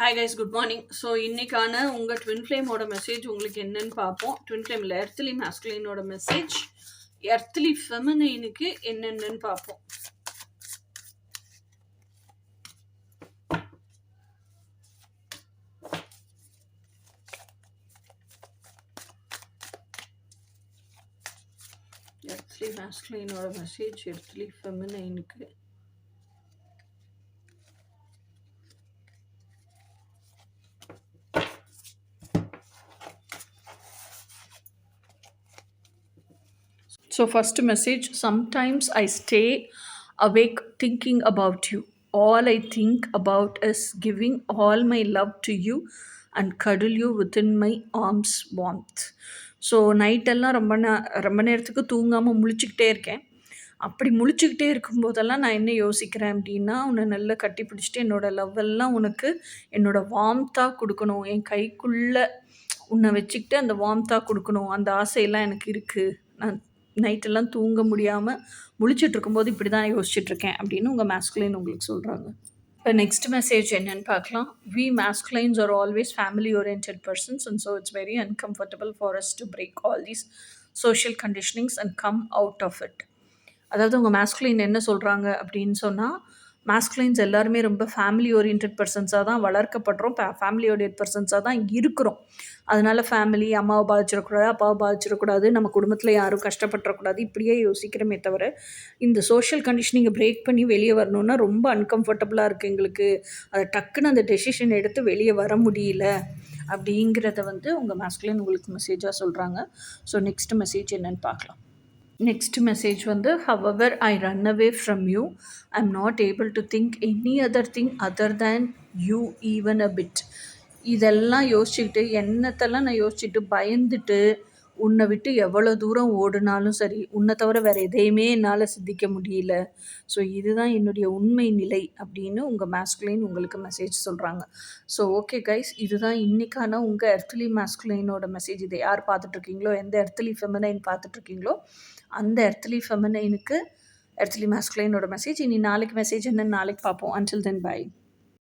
Hi guys, good morning. So இன்னைக்கான உங்கள் twin ஃப்ளேமோட message உங்களுக்கு என்னன்னு பார்ப்போம். ட்வின் ஃப்ளேமில் எர்த்லி மேஸ்குலினோட மெசேஜ், எர்த்லி ஃபெமினைனுக்கு என்னென்னு பார்ப்போம். எர்த்லி மேஸ்குலினோட மெசேஜ் எர்த்லி ஃபெமினைனுக்கு. So first message, sometimes I stay awake thinking about you. All I think about is giving all my love to you and cuddle you within my arms warmth. So நைட்டெல்லாம் ரொம்ப நேரத்துக்கு தூங்காமல் முழிச்சுக்கிட்டே இருக்கேன். அப்படி முழிச்சுக்கிட்டே இருக்கும்போதெல்லாம் நான் என்ன யோசிக்கிறேன் அப்படின்னா, உன்னை நல்லா கட்டி பிடிச்சிட்டு என்னோடய லவ் எல்லாம் உனக்கு என்னோடய வார்ம்த்தாக கொடுக்கணும், என் கைக்குள்ளே உன்னை வச்சுக்கிட்டு அந்த வார்ம்த்தாக கொடுக்கணும், அந்த ஆசையெல்லாம் எனக்கு இருக்குது. நான் நைட்டெல்லாம் தூங்க முடியாமல் முழிச்சிட்டு இருக்கும்போது இப்படி தான் யோசிச்சுட்ருக்கேன் அப்படின்னு உங்கள் மேஸ்குலைன் உங்களுக்கு சொல்கிறாங்க. இப்போ நெக்ஸ்ட் மெசேஜ் என்னென்னு பார்க்கலாம். We masculines are always family oriented persons and so it's very uncomfortable for us to break all these social conditionings and come out of it. அதாவது உங்கள் மேஸ்குலைன் என்ன சொல்கிறாங்க அப்படின்னு சொன்னால், மேஸ்குலைன்ஸ் எல்லாருமே ரொம்ப ஃபேமிலி ஓரியன்ட் பர்சன்ஸாக தான் வளர்க்கப்படுறோம், ஃபேமிலி ஓரியன்ட் பர்சன்ஸாக தான் இருக்கிறோம். அதனால் ஃபேமிலி அம்மாவை பாதிச்சிடக்கூடாது, அப்பாவை பாதிச்சிடக்கூடாது, நம்ம குடும்பத்தில் யாரும் கஷ்டப்பட்டுறக்கூடாது, இப்படியே யோசிக்கிறோமே தவிர இந்த சோஷியல் கண்டிஷனிங்கை பிரேக் பண்ணி வெளியே வரணுன்னா ரொம்ப அன்கம்ஃபர்டபுளாக இருக்குது எங்களுக்கு. அதை டக்குன்னு அந்த டெசிஷன் எடுத்து வெளியே வர முடியல அப்படிங்கிறத உங்கள் மேஸ்குலைன் உங்களுக்கு மெசேஜாக சொல்கிறாங்க. ஸோ நெக்ஸ்ட் மெசேஜ் என்னென்னு பார்க்கலாம். Next message however I run away from you, I'm not able to think any other thing other than you even a bit. இதெல்லாம் யோசிச்சுக்கிட்டு என்னத்தெல்லாம் நான் யோசிச்சுட்டு பயந்துட்டு உன்னை விட்டு எவ்வளோ தூரம் ஓடினாலும் சரி, உன்னை தவிர வேறு எதையுமே என்னால் சிந்திக்க முடியல. ஸோ இதுதான் என்னுடைய உண்மை நிலை அப்படின்னு உங்கள் மேஸ்குலைன் உங்களுக்கு மெசேஜ் சொல்கிறாங்க. ஸோ ஓகே கைஸ், இதுதான் இன்றைக்கான உங்கள் எர்த்லி மேஸ்குலைனோட மெசேஜ். இதை யார் பார்த்துட்ருக்கீங்களோ, எந்த எர்த்லி ஃபெமினைன் பார்த்துட்ருக்கீங்களோ அந்த எர்த்லி ஃபெமினைனுக்கு எர்த்லி மேஸ்குலைனோட மெசேஜ். இனி நாளைக்கு மெசேஜ் என்னன்னு நாளைக்கு பார்ப்போம். Until then by.